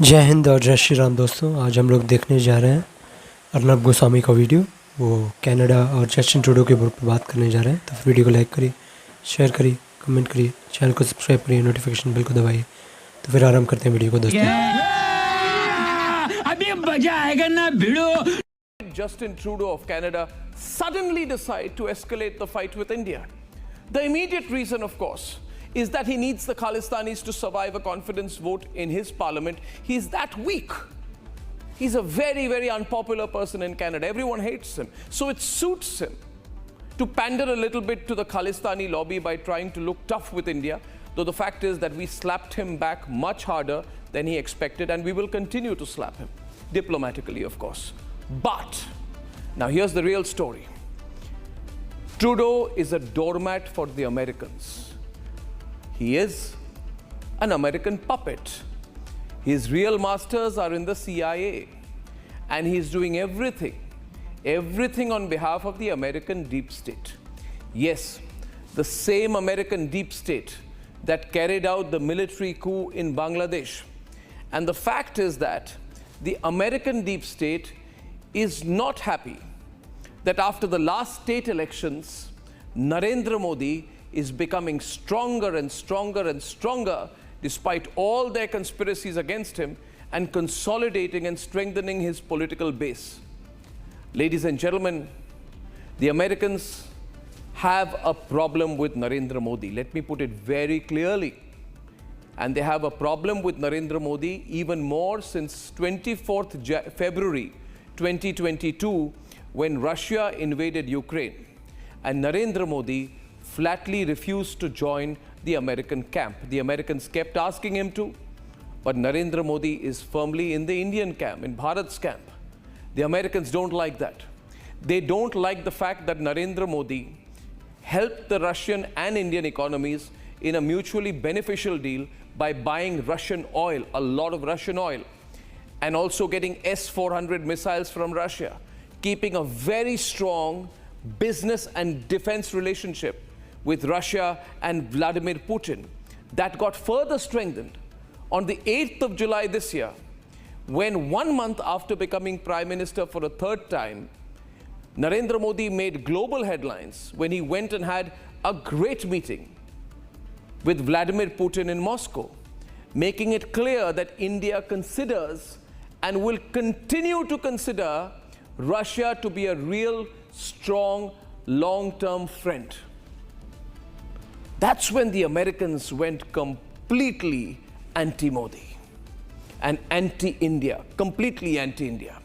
जय हिंद और जय श्री राम दोस्तों। आज हम लोग देखने जा रहे हैं अर्नब गोस्वामी का वीडियो। वो कनाडा और जस्टिन ट्रूडो के ऊपर बात करने जा रहे हैं। तो वीडियो को लाइक करिए, शेयर करिए, कमेंट करिए, चैनल को सब्सक्राइब करिए, नोटिफिकेशन बेल को दबाइए। तो फिर आराम करते हैं वीडियो को दोस्तों। अभी मजा आएगा ना भिड़ो। Justin Trudeau of Canada suddenly decide to escalate the fight with India. The immediate reason, of course, is that he needs the Khalistanis to survive a confidence vote in his parliament. He's that weak. He's a very, very unpopular person in Canada. Everyone hates him. So it suits him to pander a little bit to the Khalistani lobby by trying to look tough with India, though the fact is that we slapped him back much harder than he expected, and we will continue to slap him, diplomatically, of course. But now here's the real story. Trudeau is a doormat for the Americans. He is an American puppet. His real masters are in the CIA, and he's doing everything on behalf of the American deep state. Yes, the same American deep state that carried out the military coup in Bangladesh. And the fact is that the American deep state is not happy that after the last state elections, Narendra Modi is becoming stronger and stronger and stronger despite all their conspiracies against him, and consolidating and strengthening his political base. Ladies and gentlemen, the Americans have a problem with Narendra Modi. Let me put it very clearly. And they have a problem with Narendra Modi even more since 24th February 2022, when Russia invaded Ukraine. And Narendra Modi flatly refused to join the American camp. The Americans kept asking him to, but Narendra Modi is firmly in the Indian camp, in Bharat's camp. The Americans don't like that. They don't like the fact that Narendra Modi helped the Russian and Indian economies in a mutually beneficial deal by buying Russian oil, a lot of Russian oil, and also getting S-400 missiles from Russia, keeping a very strong business and defense relationship with Russia and Vladimir Putin. That got further strengthened on the 8th of July this year, when 1 month after becoming Prime Minister for a third time, Narendra Modi made global headlines when he went and had a great meeting with Vladimir Putin in Moscow, making it clear that India considers and will continue to consider Russia to be a real, strong, long-term friend. That's when the Americans went completely anti-Modi and anti-India, completely anti-India.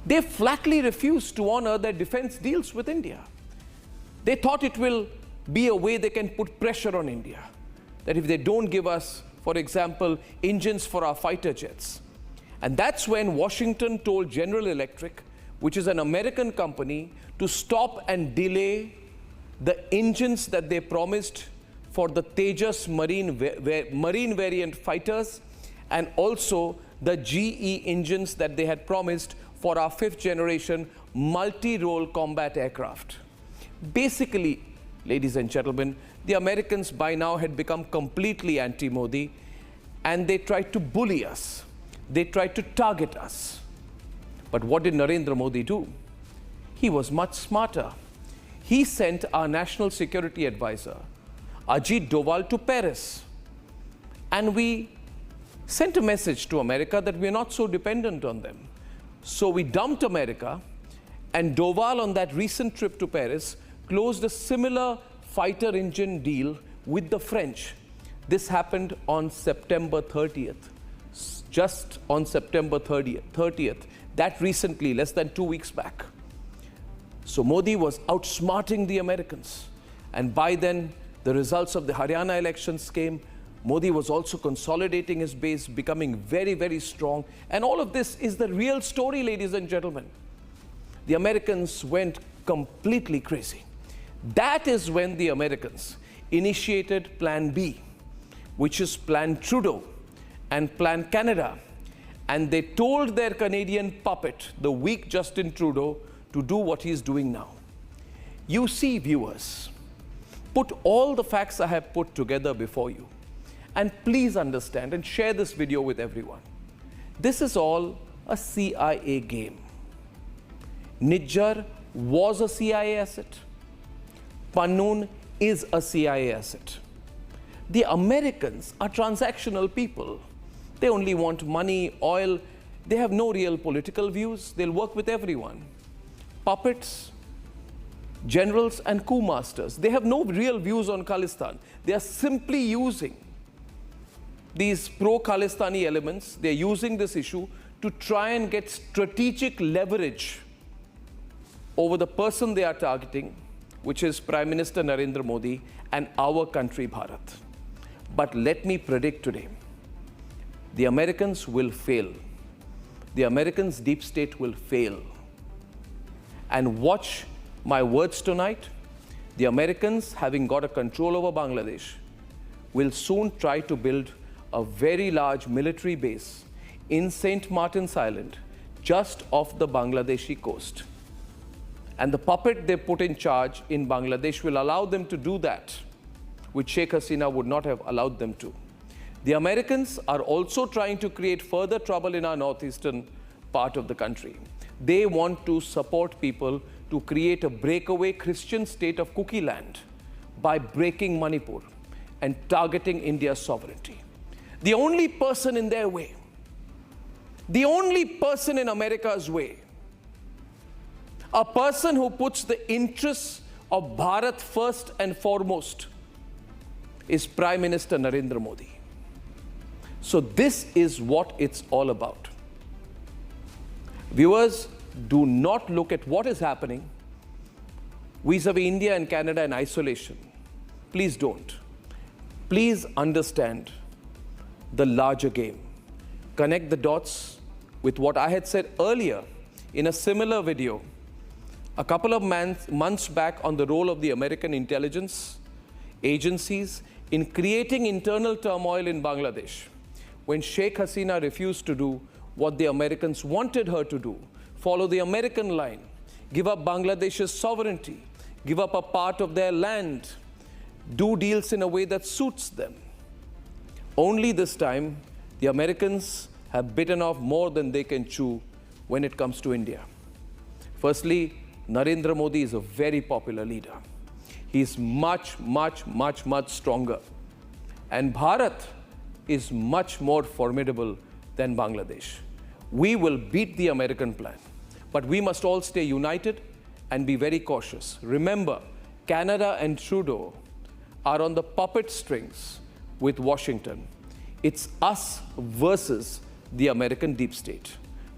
They flatly refused to honor their defense deals with India. They thought it will be a way they can put pressure on India, that if they don't give us, for example, engines for our fighter jets. And that's when Washington told General Electric, which is an American company, to stop and delay the engines that they promised for the Tejas marine variant fighters, and also the GE engines that they had promised for our 5th generation multi-role combat aircraft. Basically, ladies and gentlemen, the Americans by now had become completely anti-Modi, and they tried to bully us. They tried to target us. But what did Narendra Modi do? He was much smarter. He sent our national security advisor, Ajit Doval, to Paris. And we sent a message to America that we are not so dependent on them. So we dumped America, and Doval, on that recent trip to Paris, closed a similar fighter engine deal with the French. This happened on September 30th. Just on September 30th. That recently, less than 2 weeks back. So Modi was outsmarting the Americans. And by then, the results of the Haryana elections came. Modi was also consolidating his base, becoming very, very strong. And all of this is the real story, ladies and gentlemen. The Americans went completely crazy. That is when the Americans initiated Plan B, which is Plan Trudeau and Plan Canada. And they told their Canadian puppet, the weak Justin Trudeau, to do what he's doing now. You see, viewers, put all the facts I have put together before you. And please understand and share this video with everyone. This is all a CIA game. Nijjar was a CIA asset. Pannoon is a CIA asset. The Americans are transactional people. They only want money, oil. They have no real political views. They'll work with everyone. Puppets, generals, and coup masters. They have no real views on Khalistan. They are simply using these pro-Khalistani elements. They're using this issue to try and get strategic leverage over the person they are targeting, which is Prime Minister Narendra Modi and our country, Bharat. But let me predict today, the Americans will fail. The Americans' deep state will fail. And watch my words tonight. The Americans, having got a control over Bangladesh, will soon try to build a very large military base in St. Martin's Island, just off the Bangladeshi coast. And the puppet they put in charge in Bangladesh will allow them to do that, which Sheikh Hasina would not have allowed them to. The Americans are also trying to create further trouble in our northeastern part of the country. They want to support people to create a breakaway Christian state of Cookie Land by breaking Manipur and targeting India's sovereignty. The only person in their way, the only person in America's way, a person who puts the interests of Bharat first and foremost, is Prime Minister Narendra Modi. So this is what it's all about. Viewers, do not look at what is happening vis-a-vis India and Canada in isolation. Please don't. Please understand the larger game. Connect the dots with what I had said earlier in a similar video a couple of months back on the role of the American intelligence agencies in creating internal turmoil in Bangladesh, when Sheikh Hasina refused to do what the Americans wanted her to do, follow the American line, give up Bangladesh's sovereignty, give up a part of their land, do deals in a way that suits them. Only this time, the Americans have bitten off more than they can chew when it comes to India. Firstly, Narendra Modi is a very popular leader. He's much stronger. And Bharat is much more formidable than Bangladesh. We will beat the American plan, but we must all stay united and be very cautious. Remember, Canada and Trudeau are on the puppet strings with Washington. It's us versus the American deep state.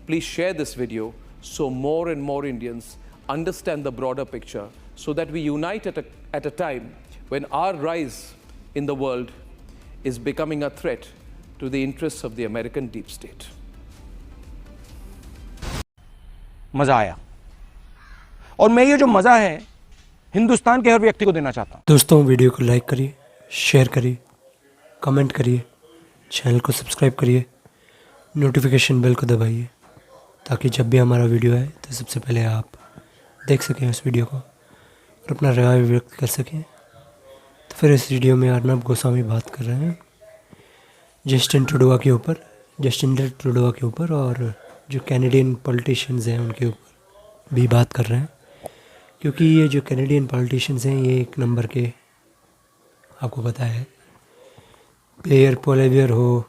Please share this video so more and more Indians understand the broader picture, so that we unite at a time when our rise in the world is becoming a threat to the interests of the American deep state. मजा आया और मैं ये जो मजा है हिंदुस्तान के हर व्यक्ति को देना चाहता हूं। दोस्तों, वीडियो को लाइक करिए, शेयर करिए, कमेंट करिए, चैनल को सब्सक्राइब करिए, नोटिफिकेशन बेल को दबाइए, ताकि जब भी हमारा वीडियो आए तो सबसे पहले आप देख सकें उस वीडियो को और अपना राय व्यक्त कर सकें। तो फिर इस वीडियो में अर्नब गोस्वामी बात कर रहे हैं जस्टिन ट्रूडो के ऊपर और जो कैनेडियन पॉलिटिशियंस हैं उनके ऊपर भी बात कर रहे हैं, क्योंकि ये जो कैनेडियन पॉलिटिशियंस हैं ये एक नंबर के, आपको पता है, प्लेयर पोलेवियर हो,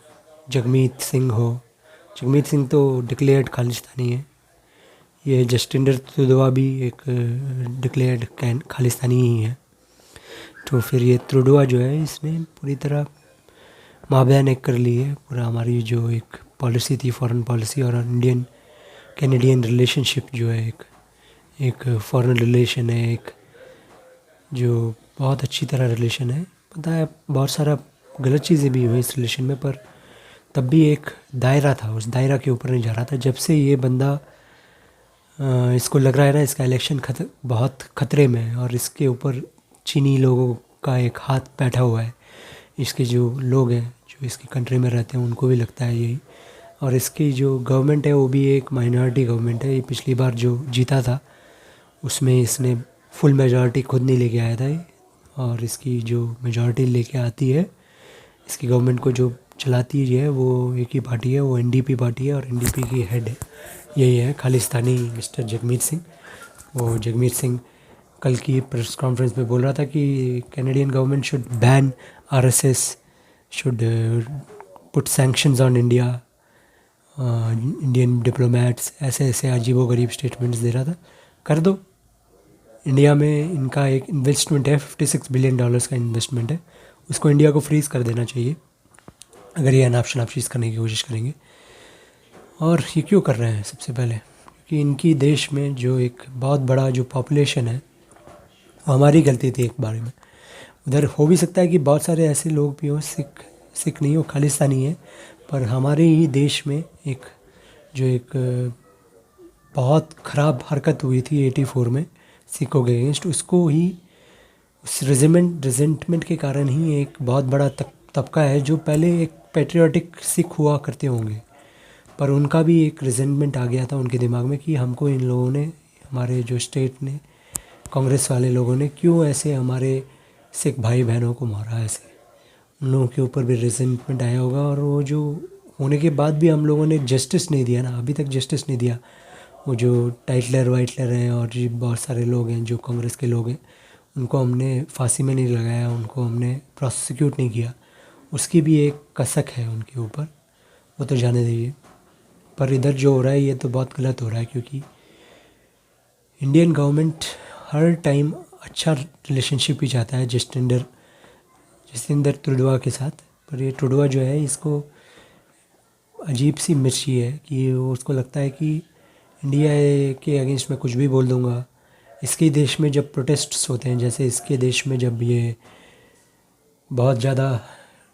जगमीत सिंह तो डिक्लेयर्ड खालिस्तानी है, ये जस्टिन ट्रूडो भी एक डिक्लेयर्ड खालिस्तानी ही है। तो फिर ये ट्रूडो जो है इसने पूरी तरह माबयान एक कर ली है पूरा हमारी जो एक पॉलिसी थी, फॉरेन पॉलिसी और इंडियन कैनेडियन रिलेशनशिप जो है एक फॉरेन रिलेशन है, एक जो बहुत अच्छी तरह रिलेशन है। पता है बहुत सारा गलत चीज़ें भी हुई इस रिलेशन में, पर तब भी एक दायरा था, उस दायरा के ऊपर नहीं जा रहा था। जब से ये बंदा इसको लग रहा है ना इसका इलेक्शन बहुत ख़तरे में है और इसके ऊपर चीनी लोगों का एक हाथ बैठा हुआ है, इसके जो लोग हैं जो इसकी कंट्री में रहते हैं उनको भी लगता है यही, और इसकी जो गवर्नमेंट है वो भी एक माइनॉरिटी गवर्नमेंट है। ये पिछली बार जो जीता था उसमें इसने फुल मेजॉरिटी खुद नहीं लेके आया था और इसकी जो मेजॉरिटी लेके आती है इसकी गवर्नमेंट को जो चलाती है वो एक ही पार्टी है, वो एनडीपी पार्टी है, और एनडीपी की हेड यही है खालिस्तानी मिस्टर जगमीत सिंह। वो जगमीत सिंह कल की प्रेस कॉन्फ्रेंस में बोल रहा था कि Canadian government should ban RSS, should put sanctions on India, Indian diplomats, ऐसे ऐसे अजीबोगरीब स्टेटमेंट्स दे रहा था। कर दो, इंडिया में इनका एक इन्वेस्टमेंट है, $56 बिलियन का इन्वेस्टमेंट है, उसको इंडिया को फ्रीज़ कर देना चाहिए अगर ये अनाप शनाप चीज़ करने की कोशिश करेंगे। और ये क्यों कर रहे हैं? सबसे पहले क्योंकि इनकी देश में जो एक बहुत बड़ा जो पॉपुलेशन है, वो हमारी गलती थी एक बारे में। उधर हो भी सकता है कि बहुत सारे ऐसे लोग भी हों, सिख नहीं हो, खालिस्तानी है, पर हमारे ही देश में एक बहुत ख़राब हरकत हुई थी 84 में सिखों के अगेंस्ट, उसको ही उस रिजेंटमेंट के कारण ही एक बहुत बड़ा तबका है जो पहले एक पैट्रियोटिक सिख हुआ करते होंगे, पर उनका भी एक रिजेंटमेंट आ गया था उनके दिमाग में कि हमको इन लोगों ने, हमारे जो स्टेट ने, कांग्रेस वाले लोगों ने क्यों ऐसे हमारे सिख भाई बहनों को मारा। ऐसे उन लोगों के ऊपर भी रिजेंटमेंट आया होगा, और वो जो होने के बाद भी हम लोगों ने जस्टिस नहीं दिया ना, अभी तक जस्टिस नहीं दिया। वो जो टाइटलर वाइटलर हैं और जी बहुत सारे लोग हैं जो कांग्रेस के लोग हैं, उनको हमने फांसी में नहीं लगाया, उनको हमने प्रोसिक्यूट नहीं किया, उसकी भी एक कसक है उनके ऊपर, वो तो जाने दीजिए। पर इधर जो हो रहा है ये तो बहुत गलत हो रहा है, क्योंकि इंडियन गवर्नमेंट हर टाइम अच्छा रिलेशनशिप ही चाहता है जस्टिन ट्रूडो के साथ, पर ये ट्रूडो जो है, इसको अजीब सी मिर्ची है कि वो, उसको लगता है कि इंडिया के अगेंस्ट में कुछ भी बोल दूंगा। इसके देश में जब प्रोटेस्ट्स होते हैं, जैसे इसके देश में जब ये बहुत ज़्यादा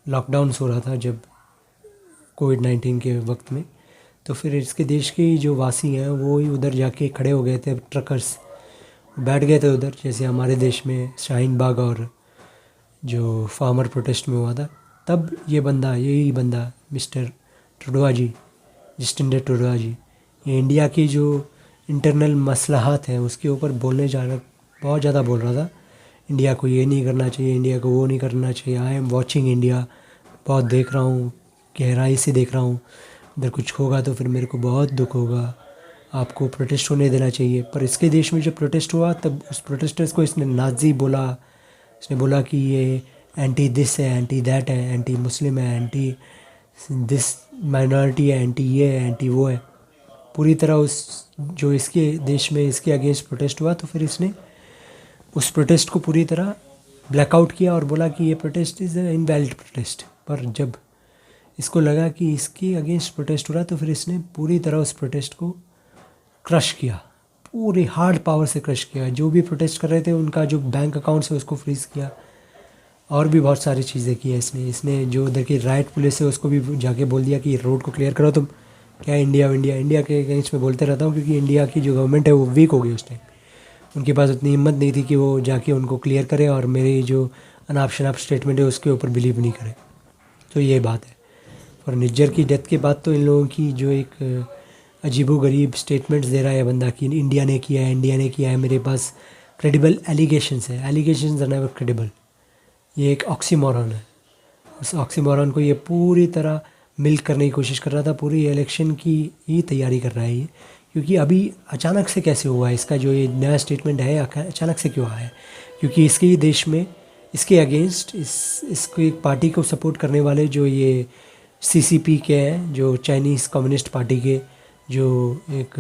लॉकडाउन हो रहा था जब कोविड-19 के वक्त में, तो फिर इसके देश के जो वासी हैं वो ही उधर जाके खड़े हो गए थे, ट्रकर्स बैठ गए थे उधर, जैसे हमारे देश में शाहीन बाग और जो फार्मर प्रोटेस्ट में हुआ था। तब यही बंदा मिस्टर ट्रूडो जी, जस्टिन ट्रूडो जी, ये इंडिया की जो इंटरनल मसलाहत हैं उसके ऊपर बहुत ज़्यादा बोल रहा था। इंडिया को ये नहीं करना चाहिए, इंडिया को वो नहीं करना चाहिए, आई एम वॉचिंग इंडिया, बहुत देख रहा हूँ, गहराई से देख रहा हूँ, अगर कुछ होगा तो फिर मेरे को बहुत दुख होगा, आपको प्रोटेस्ट होने देना चाहिए। पर इसके देश में जब प्रोटेस्ट हुआ तब उस प्रोटेस्टर्स को इसने नाज़ी बोला, इसने बोला कि ये एंटी दिस है, एंटी दैट है, एंटी मुस्लिम है, एंटी दिस माइनॉरिटी है, एंटी ये है, एंटी वो है, पूरी तरह उस जो इसके देश में इसके अगेंस्ट प्रोटेस्ट हुआ, तो फिर इसने उस प्रोटेस्ट को पूरी तरह ब्लैकआउट किया और बोला कि ये प्रोटेस्ट इज़ इनवैलिड प्रोटेस्ट। पर जब इसको लगा कि इसके अगेंस्ट प्रोटेस्ट हो रहा, तो फिर इसने पूरी तरह उस प्रोटेस्ट को क्रश किया, पूरी हार्ड पावर से क्रश किया। जो भी प्रोटेस्ट कर रहे थे उनका जो बैंक अकाउंट्स है उसको फ्रीज़ किया, और भी बहुत सारी चीज़ें की है इसने जो उधर की राइट पुलिस है उसको भी जाके बोल दिया कि रोड को क्लियर करो। तुम क्या इंडिया के अगेंस्ट में बोलते रहता हूँ, क्योंकि इंडिया की जो गवर्नमेंट है वो वीक हो गई उस टाइम, उनके पास उतनी हिम्मत नहीं थी कि वो जाके उनको क्लियर करे और मेरी जो अनाप शनाप स्टेटमेंट है उसके ऊपर बिलीव नहीं करे। तो ये बात है। और निज्जर की डेथ के बाद तो इन लोगों की जो एक अजीबोगरीब स्टेटमेंट्स दे रहा है बंदा कि इंडिया ने किया है, मेरे पास क्रेडिबल एलिगेशंस है, एलिगेशंस आर नेवर क्रेडिबल, ये एक ऑक्सीमोरन है। उस ऑक्सीमोरन को ये पूरी तरह मिल्क करने की कोशिश कर रहा था, पूरी इलेक्शन की ही तैयारी कर रहा है ये, क्योंकि अभी अचानक से कैसे हुआ है इसका जो ये नया स्टेटमेंट है, अचानक से क्यों आया है? क्योंकि इसके ही देश में इसके अगेंस्ट इसको एक पार्टी को सपोर्ट करने वाले जो ये सीसीपी के हैं, जो चाइनीज़ कम्युनिस्ट पार्टी के जो एक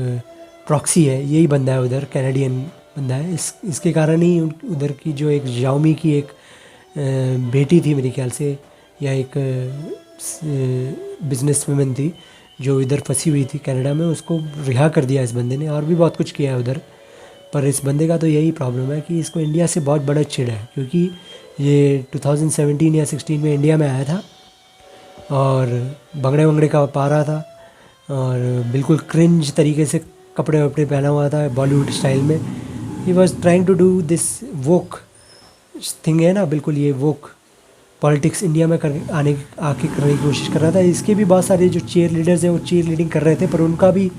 प्रॉक्सी है, यही बंदा है उधर, कैनेडियन बंदा है। इसके कारण ही उधर की जो एक जाओमी की एक बेटी थी मेरे ख्याल से, या एक बिजनेस वुमेन थी जो इधर फंसी हुई थी कनाडा में, उसको रिहा कर दिया इस बंदे ने, और भी बहुत कुछ किया है उधर। पर इस बंदे का तो यही प्रॉब्लम है कि इसको इंडिया से बहुत बड़ा चिढ़ है, क्योंकि ये 2017 या 16 में इंडिया में आया था और भंगड़े वंगड़े का पा रहा था और बिल्कुल क्रिंज तरीके से कपड़े वपड़े पहना हुआ था बॉलीवुड स्टाइल में। He was trying to do this woke thing है ना, बिल्कुल ये वोक पॉलिटिक्स इंडिया में आके करने की कोशिश कर रहा था। इसके भी बहुत सारे जो चीयर लीडर्स हैं वो चीयर लीडिंग कर रहे थे, पर उनका भी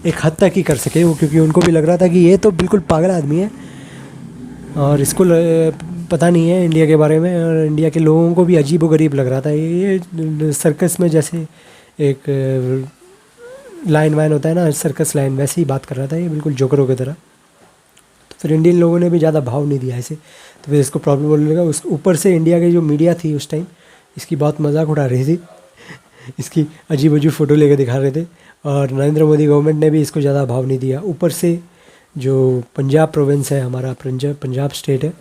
एक हद तक ही कर सके वो, क्योंकि उनको भी लग रहा था कि ये तो बिल्कुल पागल आदमी है और इसको पता नहीं है इंडिया के बारे में, और इंडिया के लोगों को भी अजीब व गरीब लग रहा था। ये सर्कस में जैसे एक लाइन वाइन होता है ना, सर्कस लाइन, वैसे ही बात कर रहा था ये, बिल्कुल जोकरों की तरह। तो फिर इंडियन लोगों ने भी ज़्यादा भाव नहीं दिया इसे, तो फिर इसको प्रॉब्लम होने लगा। उस ऊपर से इंडिया की जो मीडिया थी उस टाइम इसकी बहुत मजाक उड़ा रही थी, इसकी अजीब अजीब फ़ोटो लेकर दिखा रहे थे, और नरेंद्र मोदी गवर्नमेंट ने भी इसको ज़्यादा भाव नहीं दिया। ऊपर से जो पंजाब प्रोविंस है हमारा, पंजाब स्टेट है,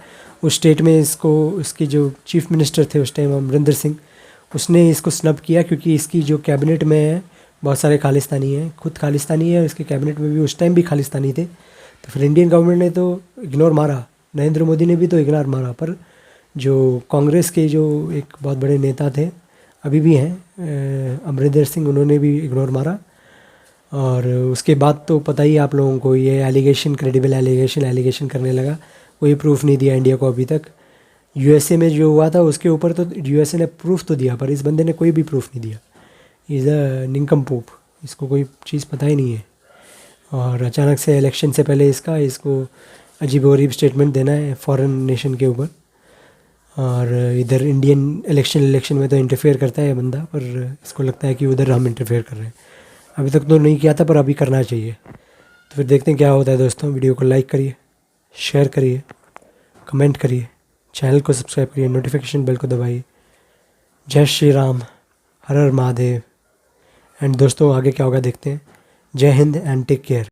उस स्टेट में इसके जो चीफ मिनिस्टर थे उस टाइम अमरिंदर सिंह, उसने इसको स्नब किया, क्योंकि इसकी जो कैबिनेट में है बहुत सारे खालिस्तानी हैं, खुद खालिस्तानी है, इसके कैबिनेट में भी उस टाइम भी खालिस्तानी थे। तो फिर इंडियन गवर्नमेंट ने तो इग्नोर मारा, नरेंद्र मोदी ने भी तो इग्नोर मारा, पर जो कांग्रेस के जो एक बहुत बड़े नेता थे, अभी भी हैं, अमरिंदर सिंह, उन्होंने भी इग्नोर मारा। और उसके बाद तो पता ही आप लोगों को, ये एलिगेशन, क्रेडिबल एलिगेशन करने लगा, कोई प्रूफ नहीं दिया इंडिया को अभी तक। यूएसए में जो हुआ था उसके ऊपर तो यूएसए ने प्रूफ तो दिया, पर इस बंदे ने कोई भी प्रूफ नहीं दिया। इज़ अ निंकमपोप, इसको कोई चीज़ पता ही नहीं है। और अचानक से इलेक्शन से पहले इसको अजीब गरीब स्टेटमेंट देना है फॉरेन नेशन के ऊपर, और इधर इंडियन इलेक्शन में तो इंटरफेयर करता है बंदा, पर इसको लगता है कि उधर हम इंटरफेयर कर रहे हैं। अभी तक तो नहीं किया था, पर अभी करना चाहिए। तो फिर देखते हैं क्या होता है दोस्तों। वीडियो को लाइक करिए, शेयर करिए, कमेंट करिए, चैनल को सब्सक्राइब करिए, नोटिफिकेशन बेल को दबाइए। जय श्री राम, हर हर महादेव। एंड दोस्तों आगे क्या होगा देखते हैं। जय हिंद एंड टेक केयर।